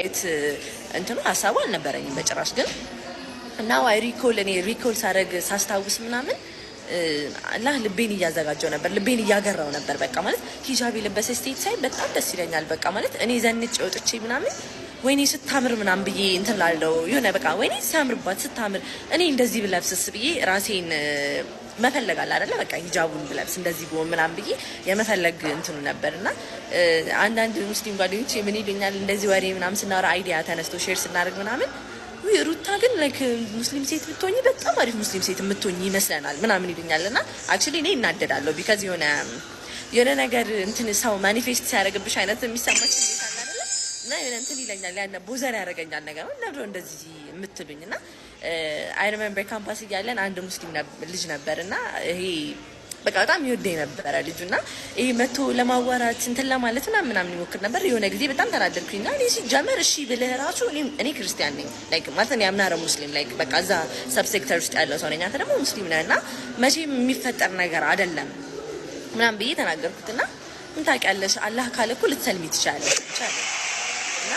የማየት እንትኑ ሀሳቡ አልነበረኝም በጭራሽ። ግን now I recall እኔ ሪኮል ሳረግ ሳስታውስ ምናምን አላህ ልቤን እያዘጋጀው ነበር፣ ልቤን እያገራው ነበር። በቃ ማለት ሂጃብ የለበሰች ሴት ሳይ በጣም ደስ ይለኛል። በቃ ማለት እኔ ዘንጬ ወጥቼ ምናምን ወይኔ ስታምር ምናምን ብዬ እንትን ላለው የሆነ በቃ ወይኔ ሲያምርባት ስታምር እኔ እንደዚህ ብለብስስ ብዬ ራሴን መፈለግ አለ አይደለ? በቃ ሂጃቡን ብለብስ እንደዚህ ቢሆን ምናምን ብዬ የመፈለግ እንትኑ ነበርና አንዳንድ ሙስሊም ጓደኞቼ ምን ይሉኛል እንደዚህ ወሬ ምናምን ስናወራ አይዲያ ተነስቶ ሼር ስናደርግ ምናምን ሩታ ግን ላይክ ሙስሊም ሴት ብትሆኚ በጣም አሪፍ ሙስሊም ሴት የምትሆኚ ይመስለናል ምናምን ይሉኛልና አክቹሊ እኔ እናደዳለሁ። ቢካዝ የሆነ ነገር እንትን ሰው ማኒፌስት ሲያደርግብሽ አይነት የሚሰማች እንዴት አለ አይደለ? እና የሆነ እንትን ይለኛል ያነ ቦዘር ያደርገኛል ነገር ነው እንደዚህ የምትሉኝና አይ ሪሜምበር ካምፓስ እያለን አንድ ሙስሊም ልጅ ነበርና ይሄ በቃ በጣም ይወደኝ ነበረ ልጁና ይሄ መቶ ለማዋራት እንትን ለማለት ምናምን ይሞክር ነበር። የሆነ ጊዜ በጣም ተናደድኩኝና እኔ ሲጀመር እሺ ብለህ ራሱ እኔ ክርስቲያን ነኝ ላይክ ማለት ነው ያምናረ ሙስሊም ላይክ በቃ እዛ ሰብ ሴክተር ውስጥ ያለው ሰው ነኝ፣ አንተ ደግሞ ሙስሊም ነህና መቼም የሚፈጠር ነገር አይደለም ምናምን ብዬ ተናገርኩትና ምን ታውቂያለሽ አላህ ካለ እኮ ልትሰልሚ ትችላለሽ እና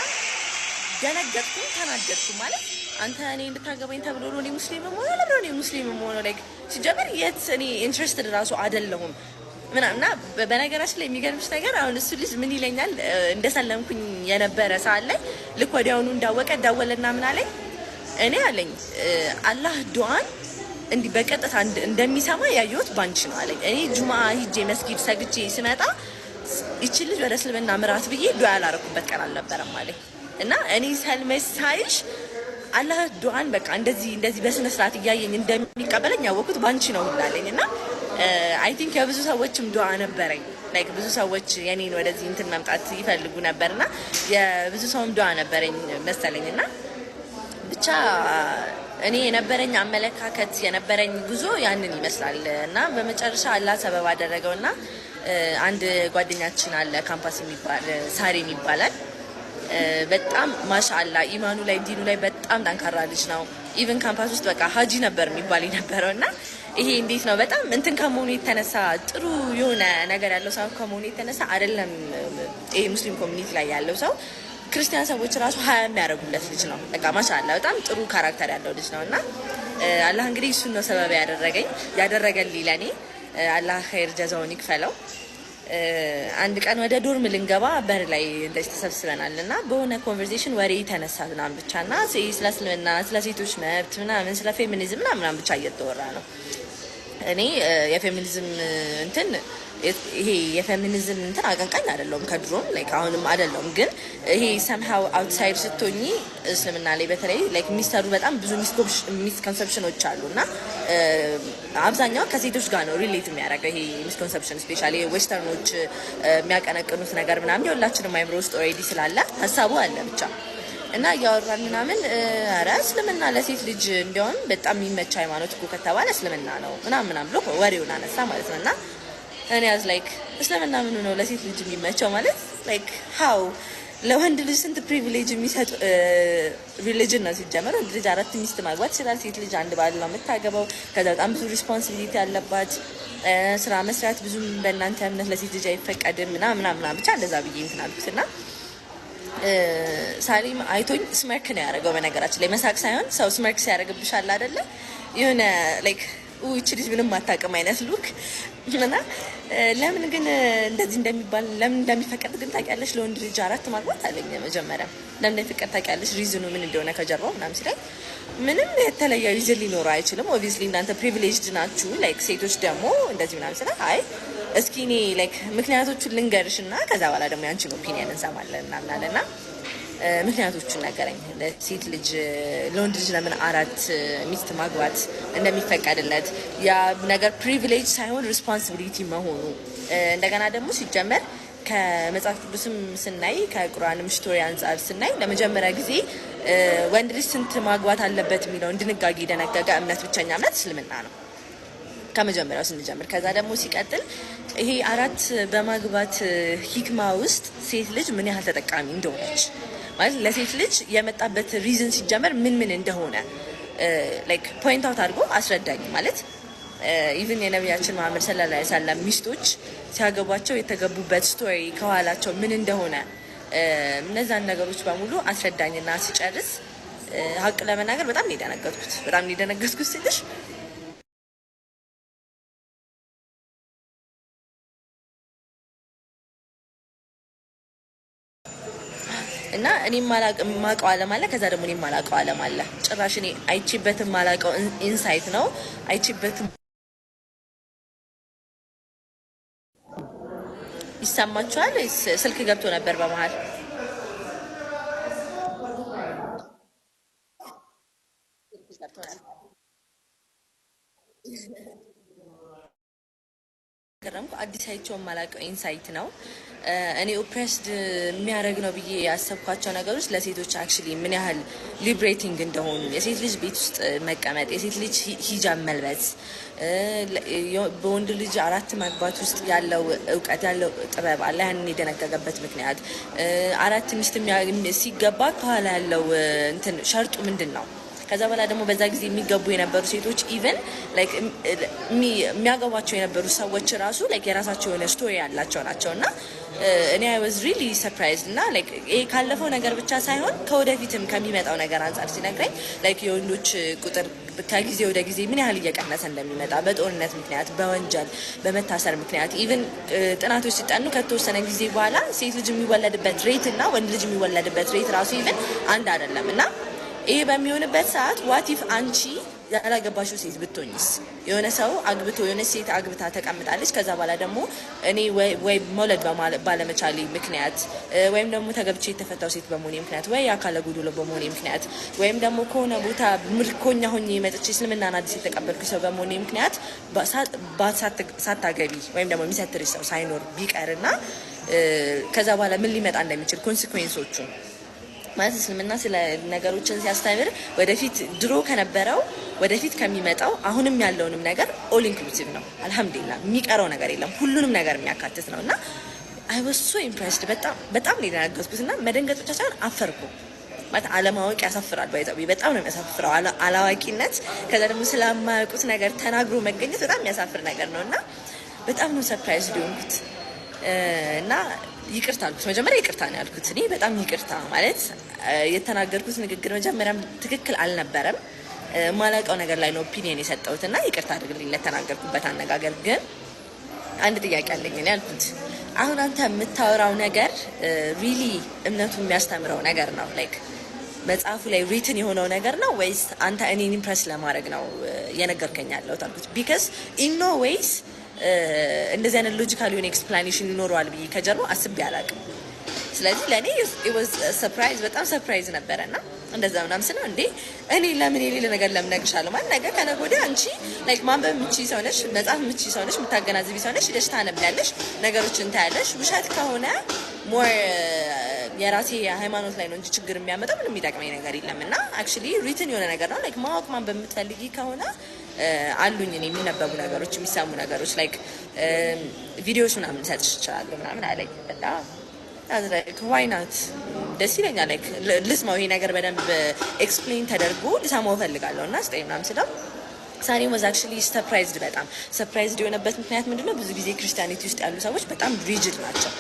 ደነገጥኩ፣ ተናደድኩ። ማለት አንተ እኔ እንድታገባኝ ተብሎ ነው እኔ ሙስሊም ሆኖ ለምን እኔ ሙስሊም ሆኖ ላይክ ሲጀመር የት እኔ ኢንትረስትድ ራሱ አይደለሁም ምናምና በነገራችን ላይ የሚገርምሽ ነገር አሁን እሱ ልጅ ምን ይለኛል እንደሰለምኩኝ የነበረ ሰዓት ላይ ልክ ወዲያውኑ እንዳወቀ ደወለና ምን አለኝ እኔ አለኝ አላህ ዱዓን እንዲህ በቀጥታ እንደሚሰማ ያየሁት ባንቺ ነው አለኝ። እኔ ጁማ ሂጄ መስጊድ ሰግጄ ስመጣ ይቺ ልጅ ወደ እስልምና ምራት ብዬ ዱዓ ያላረኩበት ቀን አልነበረም አለኝ። እና እኔ ሰልመሽ ሳይሽ አላህ ዱዓን በቃ እንደዚህ በስነ ስርዓት እያየኝ እንደሚቀበለኝ ያወኩት ባንቺ ነው ይላለኝ። እና አይ ቲንክ የብዙ ሰዎችም ዱዓ ነበረኝ ላይክ ብዙ ሰዎች የኔን ወደዚህ እንትን መምጣት ይፈልጉ ነበርና የብዙ ሰውም ዱዓ ነበረኝ መሰለኝና ብቻ እኔ የነበረኝ አመለካከት የነበረኝ ጉዞ ያንን ይመስላል። እና በመጨረሻ አላህ ሰበብ አደረገውና አንድ ጓደኛችን አለ ካምፓስ የሚባል ሳሬም ይባላል። በጣም ማሻአላ ኢማኑ ላይ ዲኑ ላይ በጣም ጠንካራ ልጅ ነው። ኢቭን ካምፓስ ውስጥ በቃ ሀጂ ነበር የሚባል የነበረውና ይሄ እንዴት ነው በጣም እንትን ከመሆኑ የተነሳ ጥሩ የሆነ ነገር ያለው ሰው ከመሆኑ የተነሳ አይደለም ይሄ ሙስሊም ኮሚኒቲ ላይ ያለው ሰው ክርስቲያን ሰዎች ራሱ ሀያ የሚያደርጉለት ልጅ ነው። በቃ ማሻአላ በጣም ጥሩ ካራክተር ያለው ልጅ ነውና አላህ እንግዲህ እሱን ነው ሰበብ ያደረገልኝ ለኔ አላህ ኸይር ጀዛውን ይክፈለው። አንድ ቀን ወደ ዶርም ልንገባ በር ላይ እንደዚህ ተሰብስበናል እና በሆነ ኮንቨርሴሽን ወሬ ተነሳ ምናምን ብቻና ስለ እስልምና ስለ ሴቶች መብት ምናምን ስለ ፌሚኒዝም ምናምን ብቻ እየተወራ ነው። እኔ የፌሚኒዝም እንትን ይሄ የፌሚኒዝም እንትን አቀንቃኝ አይደለሁም ከድሮም ላይክ አሁንም አይደለሁም። ግን ይሄ somehow outside ስትሆኚ እስልምና ላይ በተለይ ላይክ የሚሰሩ በጣም ብዙ ሚስኮንሰፕሽኖች አሉና አብዛኛው ከሴቶች ጋር ነው ሪሌት የሚያደርገው ይሄ ሚስኮንሰፕሽን ስፔሻሊ ዌስተርኖች የሚያቀነቅኑት ነገር ምናምን የሁላችንም አይምሮ ውስጥ ኦልሬዲ ስላለ ሀሳቡ አለ ብቻ እና እያወራን ምናምን ኧረ እስልምና ለሴት ልጅ እንዲያውም በጣም የሚመች ሃይማኖት እኮ ከተባለ እስልምና ነው ምናምን ብሎ ወሬውን አነሳ ማለት ነውና እኔ አዝ ላይክ እስልምና ምን ነው ለሴት ልጅ የሚመቸው ማለት ላይክ ሃው ለወንድ ልጅ ስንት ፕሪቪሌጅ የሚሰጥ ሪሊጅን ነው ሲጀመር። ወንድ ልጅ 4 ሚስት ማግባት ይችላል፣ ሴት ልጅ አንድ ባል ነው የምታገባው። ከዛ በጣም ብዙ ሪስፖንሲቢሊቲ ያለባት ስራ መስራት ብዙም በእናንተ እምነት ለሴት ልጅ አይፈቀድም ምናምን ብቻ እንደዛ ብዬ እንትን አልኩትና ሳሊም አይቶኝ ስመርክ ነው ያደረገው። በነገራችን ላይ መሳቅ ሳይሆን ሰው ስመርክ ሲያደርግብሻል አይደለ የሆነ ላይክ እቺ ልጅ ምንም አታውቅም አይነት ሉክ እና ለምን ግን እንደዚህ እንደሚባል ለምን እንደሚፈቀድ ግን ታውቂያለሽ ለወንድ ልጅ 4 ማግባት አለኝ። መጀመሪያ ለምን እንደሚፈቀድ ታውቂያለሽ ሪዝኑ ምን እንደሆነ ከጀርባው ምናምን ሲለኝ ምንም የተለየ ሪዝን ሊኖር አይችልም ኦብቪየስሊ እናንተ ፕሪቪሌጅድ ናችሁ ላይክ ሴቶች ደግሞ እንደዚህ ምናምን ሲለኝ አይ እስኪ እኔ ላይክ ምክንያቶቹን ልንገርሽና ከዛ በኋላ ደግሞ ያንቺን ኦፒኒየን እንሰማለን እናምናለና ምክንያቶቹን ነገረኝ። ለሴት ልጅ ለወንድ ልጅ ለምን 4 ሚስት ማግባት እንደሚፈቀድለት ያ ነገር ፕሪቪሌጅ ሳይሆን ሪስፖንሲቢሊቲ መሆኑ እንደገና ደግሞ ሲጀመር ከመጽሐፍ ቅዱስም ስናይ ከቁርአንም ስቶሪ አንፃር ስናይ ለመጀመሪያ ጊዜ ወንድ ልጅ ስንት ማግባት አለበት የሚለው ድንጋጌ ደነገገ እምነት ብቸኛ እምነት እስልምና ነው ከመጀመሪያው ስንጀምር። ከዛ ደግሞ ሲቀጥል ይሄ 4 በማግባት ሂክማ ውስጥ ሴት ልጅ ምን ያህል ተጠቃሚ እንደሆነች ማለት ለሴት ልጅ የመጣበት ሪዝን ሲጀመር ምን እንደሆነ ላይክ ፖይንት አውት አድርጎ አስረዳኝ ማለት ኢቭን የነቢያችን መሐመድ ሰለላሁ ዐለይሂ ወሰለም ሚስቶች ሲያገቧቸው የተገቡበት ስቶሪ ከኋላቸው ምን እንደሆነ እነዛን ነገሮች በሙሉ አስረዳኝና ሲጨርስ ሀቅ ለመናገር በጣም ነው የደነገጥኩት ስልሽ እና እኔ ማላውቀው ዓለም አለ። ከዛ ደግሞ እኔ ማላውቀው ዓለም አለ። ጭራሽ እኔ አይቼበትም ማላውቀው ኢንሳይት ነው አይቼበትም። ይሰማችኋል? ስልክ ገብቶ ነበር በመሀል። ገረምኩ። አዲስ አይቼው ማላውቀው ኢንሳይት ነው። እኔ ኦፕሬስድ የሚያደርግ ነው ብዬ ያሰብኳቸው ነገሮች ለሴቶች አክቹሊ ምን ያህል ሊብሬቲንግ እንደሆኑ፣ የሴት ልጅ ቤት ውስጥ መቀመጥ፣ የሴት ልጅ ሂጃብ መልበስ፣ በወንድ ልጅ 4 ማግባት ውስጥ ያለው እውቀት ያለው ጥበብ አለ። ያንን የደነገገበት ምክንያት 4 ሚስት ሲገባ ከኋላ ያለው እንትን ሸርጡ ምንድን ነው? ከዛ በኋላ ደግሞ በዛ ጊዜ የሚገቡ የነበሩ ሴቶች ኢቨን ላይክ የሚያገቧቸው የነበሩ ሰዎች ራሱ ላይክ የራሳቸው የሆነ ስቶሪ ያላቸው ናቸው። እና እኔ አይ ዋዝ ሪሊ ሰርፕራይዝድ እና ላይክ ይሄ ካለፈው ነገር ብቻ ሳይሆን ከወደፊትም ከሚመጣው ነገር አንጻር ሲነግረኝ ላይክ የወንዶች ቁጥር ከጊዜ ወደ ጊዜ ምን ያህል እየቀነሰ እንደሚመጣ በጦርነት ምክንያት፣ በወንጀል በመታሰር ምክንያት ኢቨን ጥናቶች ሲጠኑ ከተወሰነ ጊዜ በኋላ ሴት ልጅ የሚወለድበት ሬት እና ወንድ ልጅ የሚወለድበት ሬት ራሱ ኢቨን አንድ አይደለም። እና ይሄ በሚሆንበት ሰዓት ዋቲፍ አንቺ ያላገባሽው ሴት ብትሆኝስ? የሆነ ሰው አግብቶ የሆነ ሴት አግብታ ተቀምጣለች። ከዛ በኋላ ደግሞ እኔ ወይ መውለድ ባለመቻሌ ምክንያት ወይም ደግሞ ተገብቼ የተፈታው ሴት በመሆኔ ምክንያት ወይ አካለ ጎዶሎ በመሆኔ ምክንያት ወይም ደግሞ ከሆነ ቦታ ምርኮኛ ሆኜ መጥቼ እስልምናን አዲስ የተቀበልኩ ሰው በመሆኔ ምክንያት ሳታገቢ ወይም ደግሞ የሚሰትርሽ ሰው ሳይኖር ቢቀርና ከዛ በኋላ ምን ሊመጣ እንደሚችል ኮንሲኩዌንሶቹ ማለት እስልምና ስለ ነገሮችን ሲያስተምር ወደፊት ድሮ ከነበረው ወደፊት ከሚመጣው አሁንም ያለውንም ነገር ኦል ኢንክሉሲቭ ነው። አልহামዱሊላህ የሚቀረው ነገር የለም። ሁሉንም ነገር የሚያካትት ነውና አይ ዋስ ሶ ኢምፕሬስድ በጣም ነው የደነገጥኩትና መደንገጥ ብቻ ሳይሆን አፈርኩ። ማለት አለማወቅ ያሳፍራል። ባይዘው በጣም ነው የሚያሳፍረው አላዋቂነት። ከዛ ደግሞ ስለማያውቁት ነገር ተናግሮ መገኘት በጣም የሚያሳፍር ነገር ነውና በጣም ነው ሰርፕራይዝ ሊሆንኩት እና ይቅርታ አልኩት። መጀመሪያ ይቅርታ ነው ያልኩት። እኔ በጣም ይቅርታ ማለት የተናገርኩት ንግግር መጀመሪያም ትክክል አልነበረም። ማላውቀው ነገር ላይ ነው ኦፒኒየን የሰጠሁት እና ይቅርታ አድርግልኝ ለተናገርኩበት አነጋገር። ግን አንድ ጥያቄ አለኝ እኔ ያልኩት አሁን አንተ የምታወራው ነገር ሪሊ እምነቱ የሚያስተምረው ነገር ነው ላይክ መጽሐፉ ላይ ሪትን የሆነው ነገር ነው ወይስ አንተ እኔን ኢምፕረስ ለማድረግ ነው የነገርከኝ ያለሁት አልኩት። ቢካዝ ኢን ኖ ዌይስ እንደዚህ አይነት ሎጂካል የሆነ ኤክስፕላኔሽን ይኖረዋል ብዬ ከጀርባ አስቤ አላውቅም። ስለዚህ ለእኔ ሰርፕራይዝ በጣም ሰርፕራይዝ ነበረና እንደዛ ምናምን ስለው እንዴ እኔ ለምን የሌለ ነገር ለምን እነግርሻለሁ ማለት ነገ ከነገ ወዲያ አንቺ ላይክ ማንበብ የምትችይ ሰው ነሽ፣ መጽሐፍ የምትችይ ሰው ነሽ፣ የምታገናዝቢ ሰው ነሽ፣ ሄደሽ ታነቢያለሽ፣ ነገሮችን ታያለሽ። ውሸት ከሆነ ሞር የራሴ ሃይማኖት ላይ ነው እንጂ ችግር የሚያመጣው ምንም የሚጠቅመኝ ነገር የለም። እና አክቹሊ ሪትን የሆነ ነገር ነው ላይክ ማወቅ ማንበብ የምትፈልጊ ከሆነ አሉኝ እኔ የሚነበቡ ነገሮች የሚሰሙ ነገሮች ላይክ ቪዲዮዎች ምናምን ሰጥሽ ይችላሉ ምናምን አለኝ። በጣም ዋይ ናት ደስ ይለኛል። ላይክ ልስማው ይሄ ነገር በደንብ ኤክስፕሌን ተደርጎ ልሰማው እፈልጋለሁ እና ስጠኝ ምናምን ስለው ሳኔ ወዝ አክቹሊ ሰርፕራይዝድ። በጣም ሰርፕራይዝድ የሆነበት ምክንያት ምንድነው? ብዙ ጊዜ ክርስቲያኒቲ ውስጥ ያሉ ሰዎች በጣም ሪጅድ ናቸው፣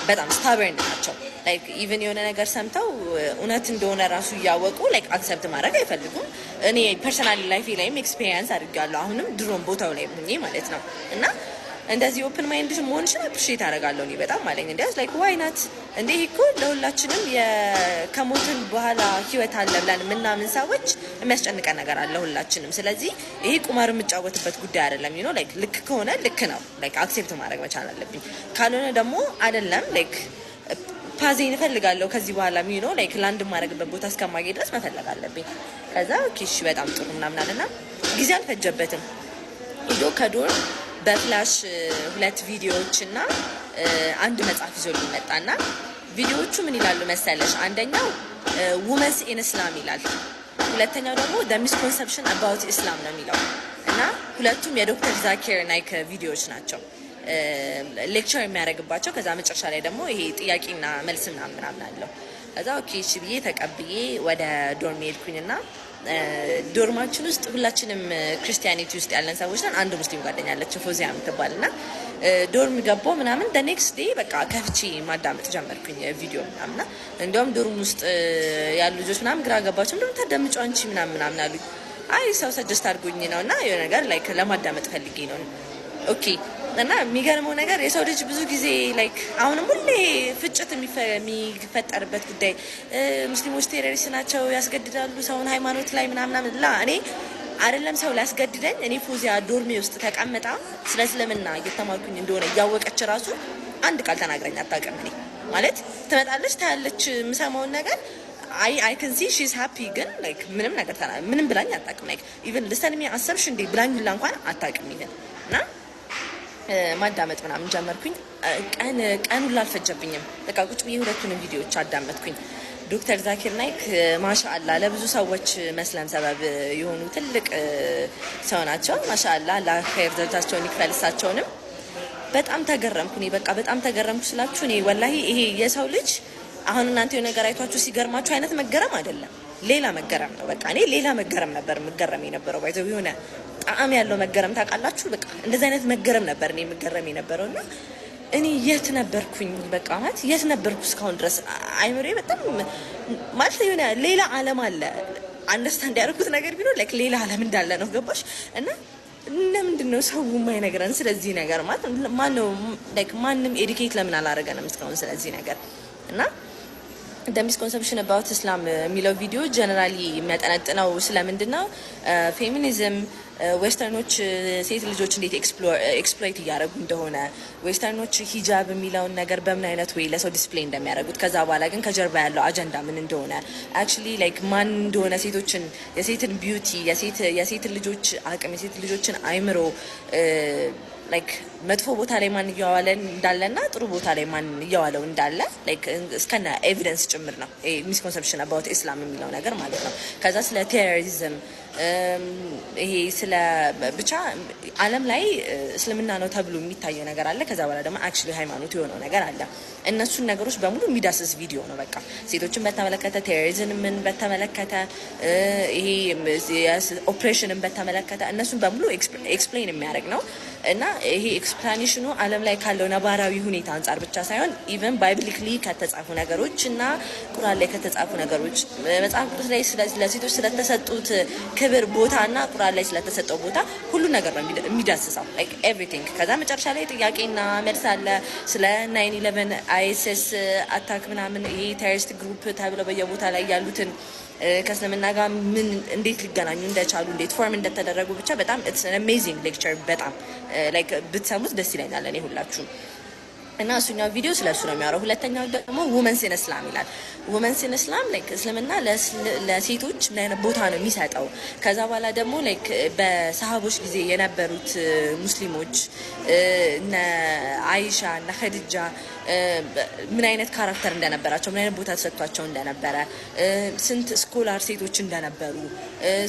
በጣም ስታበርን ናቸው። ላይክ ኢቨን የሆነ ነገር ሰምተው እውነት እንደሆነ ራሱ እያወቁ ላይክ አክሰፕት ማድረግ አይፈልጉም። እኔ ፐርሰናሊ ላይፌ ላይም ኤክስፔሪየንስ አድርጋለሁ፣ አሁንም ድሮም ቦታው ላይ ሆኜ ማለት ነው። እና እንደዚህ ኦፕን ማይንድ መሆንሽን አፕሪሺየት አደርጋለሁ እኔ በጣም አለኝ። እንዲያስ ላይክ ዋይ ናት እንዴ እኮ ለሁላችንም ከሞትን በኋላ ህይወት አለ ብለን ምናምን ሰዎች የሚያስጨንቀን ነገር አለ ሁላችንም። ስለዚህ ይሄ ቁማር የምጫወትበት ጉዳይ አይደለም። ዩ ኖ ላይክ ልክ ከሆነ ልክ ነው፣ ላይክ አክሴፕት ማድረግ መቻል አለብኝ። ካልሆነ ደግሞ አይደለም ላይክ ፓዜን እፈልጋለሁ ከዚህ በኋላ ዩ ኖ ላይክ ላንድ ማድረግበት ቦታ እስከማገኝ ድረስ መፈለግ አለብኝ። ከዛ ኪሽ በጣም ጥሩ ምናምን አለና ጊዜ አልፈጀበትም። ሄዶ ከዶር በፍላሽ 2 ቪዲዮዎች እና አንድ መጽሐፍ ይዞልኝ መጣና ቪዲዮዎቹ ምን ይላሉ መሰለሽ? አንደኛው ውመንስ ኢን እስላም ይላል፣ ሁለተኛው ደግሞ the misconception about Islam ነው የሚለው እና ሁለቱም የዶክተር ዛኪር ናይክ ቪዲዮዎች ናቸው ሌክቸር የሚያደርግባቸው። ከዛ መጨረሻ ላይ ደግሞ ይሄ ጥያቄና መልስ ምናምን አለው። ከዛ ኦኬ እሺ ብዬ ተቀብዬ ወደ ዶርም ሄድኩኝና ዶርማችን ውስጥ ሁላችንም ክርስቲያኒቲ ውስጥ ያለን ሰዎች ነን። አንድ ሙስሊም ጓደኛ አለች ፎዚያ የምትባልና ዶርም ገባሁ ምናምን the next day በቃ ከፍቼ ማዳመጥ ጀመርኩኝ ቪዲዮ ምናምንና እንደውም ዶርም ውስጥ ያሉ ልጆች ምናምን ግራ ገባቸው። እንደውም ታዳምጪው አንቺ ምናምን አሉኝ። አይ ሰው ሰጀስት አድርጎኝ ነውና የሆነ ነገር ላይክ ለማዳመጥ ፈልጌ ነው። ኦኬ እና የሚገርመው ነገር የሰው ልጅ ብዙ ጊዜ ላይክ አሁንም ሁሌ ፍጭት የሚፈጠርበት ጉዳይ ሙስሊሞች ቴሮሪስት ናቸው ያስገድዳሉ ሰውን ሃይማኖት ላይ ምናምን ላ እኔ አይደለም ሰው ላስገድደኝ እኔ ፎዚያ ዶርሜ ውስጥ ተቀምጣ ስለ እስልምና እየተማርኩኝ እንደሆነ እያወቀች ራሱ አንድ ቃል ተናግረኝ አታውቅም። እኔ ማለት ትመጣለች ታያለች የምሰማውን ነገር I can see she's happy ግን like ምንም ነገር ምንም ብላኝ አታውቅም። like even listen me አሰብሽ እንዴ ብላኝ ሁላ እንኳን አታውቅም። ይሄን እና ማዳመጥ ምናምን ጀመርኩኝ። ቀን ሁላ አልፈጀብኝም። በቃ ቁጭ ብዬ ሁለቱንም ቪዲዮዎች አዳመጥኩኝ። ዶክተር ዛኪር ናይክ ማሻአላ ለብዙ ሰዎች መስለም ሰበብ የሆኑ ትልቅ ሰው ናቸው። ማሻአላ ለኸይር ዘርታቸውን ይክፈልሳቸውንም በጣም ተገረምኩ። እኔ በቃ በጣም ተገረምኩ ስላችሁ እኔ ወላሂ ይሄ የሰው ልጅ አሁን እናንተ የሆነ ነገር አይቷችሁ ሲገርማችሁ አይነት መገረም አይደለም፣ ሌላ መገረም ነው። በቃ እኔ ሌላ መገረም ነበር መገረም የነበረው ባይዘው የሆነ ጣዕም ያለው መገረም ታውቃላችሁ። በቃ እንደዚህ አይነት መገረም ነበር እኔ መገረም የነበረውና እኔ የት ነበርኩኝ? በቃ ማለት የት ነበርኩ እስካሁን ድረስ አይምሬ በጣም ማለት የሆነ ሌላ ዓለም አለ። አንደርስታንድ ያደረኩት ነገር ቢኖር ላይክ ሌላ ዓለም እንዳለ ነው። ገባሽ? እና ለምንድን ነው ሰው የማይነግረን ስለዚህ ነገር? ማለት ማነው ላይክ ማንም ኤዱኬት ለምን አላደረገንም እስካሁን ስለዚህ ነገር? እና the misconception about Islam የሚለው ቪዲዮ ጀነራሊ የሚያጠነጥነው ስለምንድነው ፌሚኒዝም ዌስተርኖች ሴት ልጆች እንዴት ኤክስፕሎይት እያደረጉ እንደሆነ ዌስተርኖች ሂጃብ የሚለውን ነገር በምን አይነት ወይ ለሰው ዲስፕሌይ እንደሚያደርጉት ከዛ በኋላ ግን ከጀርባ ያለው አጀንዳ ምን እንደሆነ አክቹሊ ላይክ ማን እንደሆነ ሴቶችን የሴትን ቢዩቲ የሴትን ልጆች አቅም የሴት ልጆችን አይምሮ ላይክ መጥፎ ቦታ ላይ ማን እያዋለ እንዳለና ጥሩ ቦታ ላይ ማን እያዋለው እንዳለ ላይክ እስከና ኤቪደንስ ጭምር ነው ሚስኮንሰፕሽን አባውት ኢስላም የሚለው ነገር ማለት ነው። ከዛ ስለ ቴሮሪዝም ይሄ ስለ ብቻ ዓለም ላይ እስልምና ነው ተብሎ የሚታየው ነገር አለ። ከዛ በኋላ ደግሞ አክቹሊ ሃይማኖት የሆነው ነገር አለ። እነሱን ነገሮች በሙሉ የሚዳስስ ቪዲዮ ነው። በቃ ሴቶችን በተመለከተ ቴሮሪዝምን በተመለከተ ይሄ ኦፕሬሽንን በተመለከተ እነሱን በሙሉ ኤክስፕሌን የሚያደርግ ነው እና ይሄ ኤክስፕላኔሽኑ ዓለም ላይ ካለው ነባራዊ ሁኔታ አንጻር ብቻ ሳይሆን ኢቨን ባይብሊክሊ ከተጻፉ ነገሮች እና ቁርአን ላይ ከተጻፉ ነገሮች መጽሐፍ ቅዱስ ላይ ለሴቶች ስለተሰጡት ክብር ቦታ እና ቁርአን ላይ ስለተሰጠው ቦታ ሁሉ ነገር ነው የሚዳስሰው ላይክ ኤቭሪቲንግ። ከዛ መጨረሻ ላይ ጥያቄና መልስ አለ ስለ 9/11 አይኤስኤስ አታክ ምናምን ይሄ ቴሮሪስት ግሩፕ ተብለው በየቦታ ላይ ያሉትን ከእስልምና ጋር ምን እንዴት ሊገናኙ እንደቻሉ እንዴት ፎርም እንደተደረጉ ብቻ በጣም ኢትስ አን አሜዚንግ ሌክቸር። በጣም ላይክ ብትሰሙት ደስ ይለኛል እኔ ሁላችሁም። እና እሱኛው ቪዲዮ ስለሱ ነው የሚያወራው። ሁለተኛው ደግሞ ውመንስ ኢን እስላም ይላል። ውመንስ ኢን እስላም ላይክ እስልምና ለሴቶች ምን አይነት ቦታ ነው የሚሰጠው? ከዛ በኋላ ደግሞ ላይክ በሰሃቦች ጊዜ የነበሩት ሙስሊሞች እነ አይሻ እነ ኸዲጃ ምን አይነት ካራክተር እንደነበራቸው ምን አይነት ቦታ ተሰጥቷቸው እንደነበረ ስንት ስኮላር ሴቶች እንደነበሩ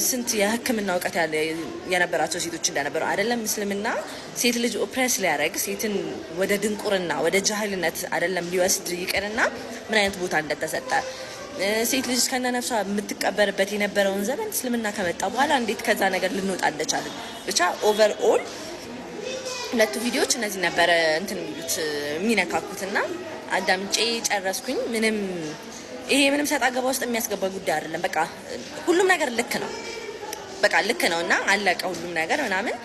ስንት የሕክምና እውቀት የነበራቸው ሴቶች እንደነበሩ አይደለም እስልምና ሴት ልጅ ኦፕሬስ ሊያደርግ ሴትን ወደ ድንቁርና ወደ ጃህልነት አይደለም ሊወስድ ይቅርና ምን አይነት ቦታ እንደተሰጠ ሴት ልጅ ከነ ነፍሷ የምትቀበርበት የነበረውን ዘመን እስልምና ከመጣ በኋላ እንዴት ከዛ ነገር ልንወጣ እንደቻለን ብቻ ኦቨርኦል ሁለቱ ቪዲዮዎች እነዚህ ነበር እንትን የሚሉት የሚነካኩትና አዳምጬ ጨረስኩኝ። ምንም ሰጣ ገባ ውስጥ የሚያስገባ ጉዳይ አይደለም። በቃ ሁሉም ነገር ልክ ነው። በቃ ልክ ነውና አለቀ ሁሉም ነገር ምናምን።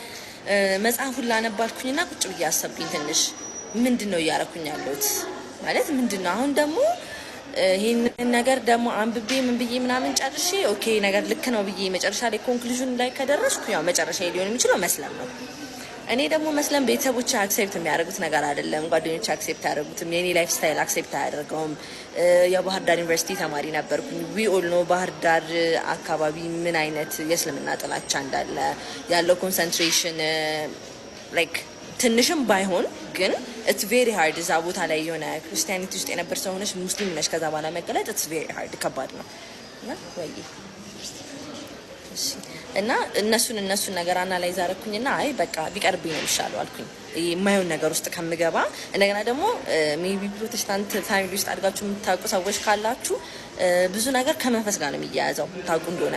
መጽሐፉን ላነባልኩኝና ቁጭ ብዬ አሰብኩኝ ትንሽ ምንድነው እያረኩኝ ያለሁት ማለት ምንድነው አሁን ደግሞ ይሄን ነገር ደግሞ አንብቤ ምን ብዬ ምናምን ጨርሼ ኦኬ ነገር ልክ ነው ብዬ መጨረሻ ላይ ኮንክሉዥን ላይ ከደረስኩ ያው መጨረሻ ሊሆን የሚችለው መስለም ነው። እኔ ደግሞ መስለም ቤተሰቦች አክሴፕት የሚያደርጉት ነገር አይደለም። ጓደኞች አክሴፕት ያደርጉትም የኔ ላይፍ ስታይል አክሴፕት አያደርገውም። የባህር ዳር ዩኒቨርሲቲ ተማሪ ነበርኩኝ። ዊ ኦል ኖ ባህር ዳር አካባቢ ምን አይነት የእስልምና ጥላቻ እንዳለ ያለው ኮንሰንትሬሽን ላይክ ትንሽም ባይሆን ግን ኢትስ ቬሪ ሃርድ። እዛ ቦታ ላይ የሆነ ክርስቲያኒቲ ውስጥ የነበር ሰው ሆነሽ ሙስሊም ነሽ ከዛ በኋላ መገለጥ ኢትስ ቬሪ ሃርድ ከባድ ነው እና ወይ እና እነሱን ነገር አናላይዝ አደረኩኝና አይ በቃ ቢቀርብኝ ነው የሚሻለው አልኩኝ። የማይሆን ነገር ውስጥ ከምገባ እንደገና ደግሞ ሜቢ ፕሮቴስታንት ፋሚሊ ውስጥ አድጋችሁ የምታውቁ ሰዎች ካላችሁ ብዙ ነገር ከመንፈስ ጋር ነው የሚያያዘው። ታውቁ እንደሆነ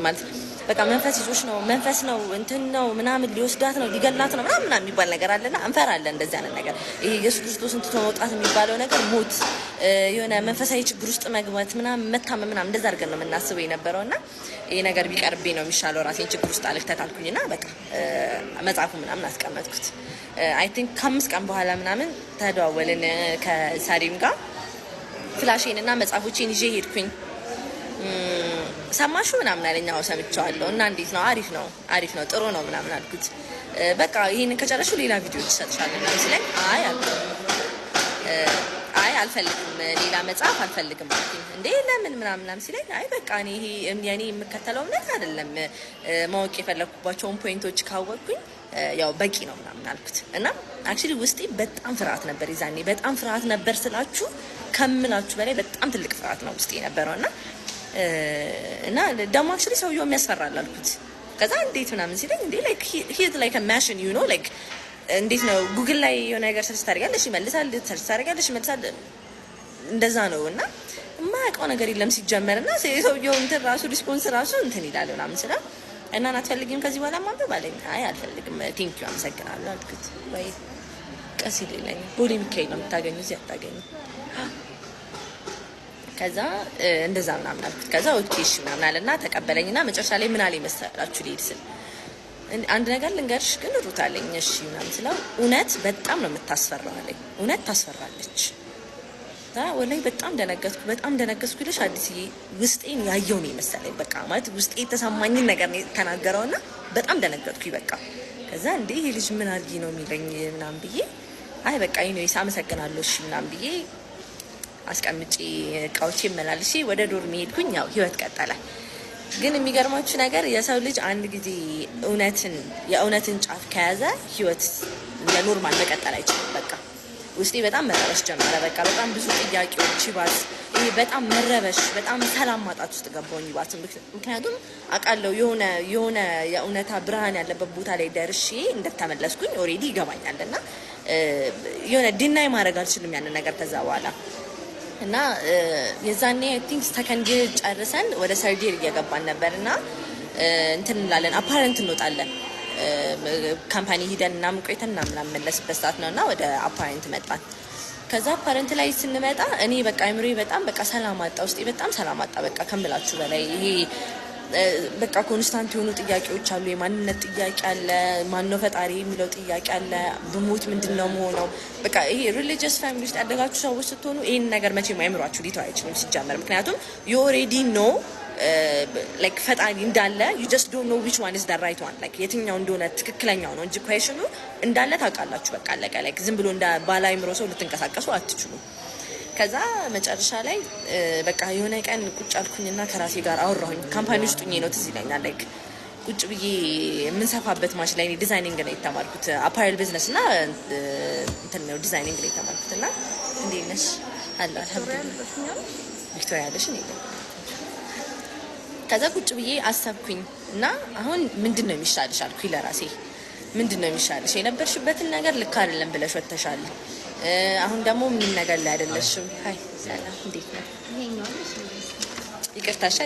ማለት በቃ መንፈስ ይዞሽ ነው መንፈስ ነው እንትን ነው ምናምን ሊወስዳት ነው ሊገላት ነው ምናምን የሚባል ነገር አለና እንፈራለን። እንደዚህ አይነት ነገር ይሄ ኢየሱስ ክርስቶስን ትቶ መውጣት የሚባለው ነገር ሞት፣ የሆነ መንፈሳዊ ችግር ውስጥ መግባት ምናምን መታመም ምናምን እንደዛ አድርገን ነው የምናስበው የነበረውና ይሄ ነገር ቢቀርብኝ ነው የሚሻለው ራሴን ችግር ውስጥ አልከታልኩኝና በቃ መጽሐፉ ምናምን አስቀመጥኩት። አይ ቲንክ ከ5 ቀን በኋላ ምናምን ተደዋወልን ከሳሪም ጋር ፍላሽን እና መጽሐፎቼን ይዤ ሄድኩኝ። ሰማሹ ምናምን አለኝ። አዎ ሰምቼዋለሁ። እና እንዴት ነው? አሪፍ ነው ጥሩ ነው ምናምን አልኩት። በቃ ይሄንን ከጨረሹ ሌላ ቪዲዮ ትሰጥሻለሁ ምናምን ሲለኝ አይ አልፈልግም፣ ሌላ መጽሐፍ አልፈልግም አልኩኝ። እንዴ ለምን ምናምን ሲለኝ አይ በቃ እኔ ይሄ የኔ የምከተለው እምነት አይደለም፣ ማወቅ የፈለኩባቸውን ፖይንቶች ካወቅኩኝ ያው በቂ ነው ምናምን አልኩት። እና አክቹሊ ውስጤ በጣም ፍርሃት ነበር ይዛኔ። በጣም ፍርሃት ነበር ስላችሁ ከምላችሁ በላይ በጣም ትልቅ ፍርሃት ነው ውስጤ የነበረው እና ደግሞ አክቹሊ ሰውየው የሚያስፈራል አልኩት። ከዛ እንዴት ምናምን ሲለኝ እንዴ ላይክ ሂዝ ላይክ አ ማሽን ዩ ኖ ላይክ እንዴት ነው ጉግል ላይ የሆነ ነገር ሰርች ታደርጊያለሽ ይመልሳል፣ ሰርች ታደርጊያለሽ ይመልሳል፣ እንደዛ ነው። እና የማያውቀው ነገር የለም ሲጀመር። እና ሰውየው እንትን ራሱ ሪስፖንስ ራሱ እንትን ይላል ምናምን ስለ እና አትፈልጊም ከዚህ በኋላ ማንበብ አለኝ። አይ አልፈልግም ቴንክ ዩ አመሰግናለሁ አልኩት። ወይ ቀስ ይለኝ ቦሌ ሚካኤል ነው የምታገኙ እዚህ አታገኙ። ከዛ እንደዛ ምናምን አልኩት። ከዛ ኦኬ እሺ ምናምን አለና ተቀበለኝና መጨረሻ ላይ ምን አለ መሰላችሁ ልሄድ ስል አንድ ነገር ልንገርሽ ግን ሩት አለኝ። እሺ ምናምን ስለው እውነት በጣም ነው የምታስፈራው አለኝ። እውነት ታስፈራለች። ወላሂ በጣም ደነገጥኩ ይልሽ አዲስዬ ውስጤን ያየው ነው መሰለኝ። በቃ ማለት ውስጤ የተሰማኝን ነገር ነው ተናገረውና በጣም ደነገጥኩ። በቃ ከዛ እንዴ ይሄ ልጅ ምን አድርጊ ነው የሚለኝ ምናምን ብዬ አይ በቃ ይሄ አመሰግናለሁ እሺ ምናምን ብዬ አስቀምጬ እቃዎቼ መላልሼ ወደ ዶርም ሄድኩኝ። ያው ህይወት ቀጠለ። ግን የሚገርማችሁ ነገር የሰው ልጅ አንድ ጊዜ የእውነትን ጫፍ ከያዘ ህይወት ለኖርማል መቀጠል አይችልም። በቃ ውስጤ በጣም መረበሽ ጀመረ። በቃ በጣም ብዙ ጥያቄዎች ይባስ ይሄ በጣም መረበሽ፣ በጣም ሰላም ማጣት ውስጥ ገባሁኝ ይባስ። ምክንያቱም አውቃለሁ የሆነ የእውነታ ብርሃን ያለበት ቦታ ላይ ደርሼ እንደተመለስኩኝ ኦልሬዲ ይገባኛልና የሆነ ዲናይ ማድረግ አልችልም ያንን ነገር ከዛ በኋላ እና የዛኔ አይ ቲንክ ሰከንድ ጨርሰን ወደ ሰርጀሪ እየገባን ነበርና እንትን እንላለን አፓረንት እንወጣለን ካምፓኒ ሂደን እና ቆይተን እና ምናምን መለስበት ሰዓት ነውና ወደ አፓረንት መጣን። ከዛ አፓረንት ላይ ስንመጣ እኔ በቃ አይምሮዬ በጣም በቃ ሰላም አጣ፣ ውስጤ በጣም ሰላም አጣ። በቃ ከምላችሁ በላይ ይሄ በቃ ኮንስታንት የሆኑ ጥያቄዎች አሉ። የማንነት ጥያቄ አለ፣ ማነው ፈጣሪ የሚለው ጥያቄ አለ፣ በሞት ምንድነው መሆነው። በቃ ይሄ ሪሊጂየስ ፋሚሊ ውስጥ ያደጋችሁ ሰዎች ስትሆኑ ይሄን ነገር መቼም አይምሯችሁ ሊተው አይችልም ሲጀመር። ምክንያቱም ዩ ኦልሬዲ ኖ ላይክ ፈጣሪ እንዳለ you just don't know which one is the right one like የትኛው እንደሆነ ትክክለኛው ነው እንጂ ኩዌሽኑ እንዳለ ታውቃላችሁ። በቃ አለቀ። ላይክ ዝም ብሎ እንደ ባላይምሮ ሰው ልትንቀሳቀሱ አትችሉም። ከዛ መጨረሻ ላይ በቃ የሆነ ቀን ቁጭ አልኩኝና ከራሴ ጋር አወራሁኝ። ካምፓኒ ውስጥ ሆኜ ነው ትዝ ይለኛል። ላይክ ቁጭ ብዬ የምንሰፋበት ማሽ ላይ ዲዛይኒንግ ነው የተማርኩት፣ አፓሬል ቢዝነስ እና እንትን ነው ዲዛይኒንግ ላይ የተማርኩትና እንዴት ነሽ አላ አልሐምዱሊላህ ቪክቶሪያ ያለሽ እኔ ከዛ ቁጭ ብዬ አሰብኩኝ እና አሁን ምንድነው የሚሻልሽ አልኩኝ ለራሴ። ምንድነው የሚሻልሽ? የነበርሽበትን ነገር ልክ አይደለም ብለሽ ወጥተሻል። አሁን ደግሞ ምን ነገር ላይ አይደለሽም። ሃይ ሰላም እንዴት ነው? ይቅርታሽ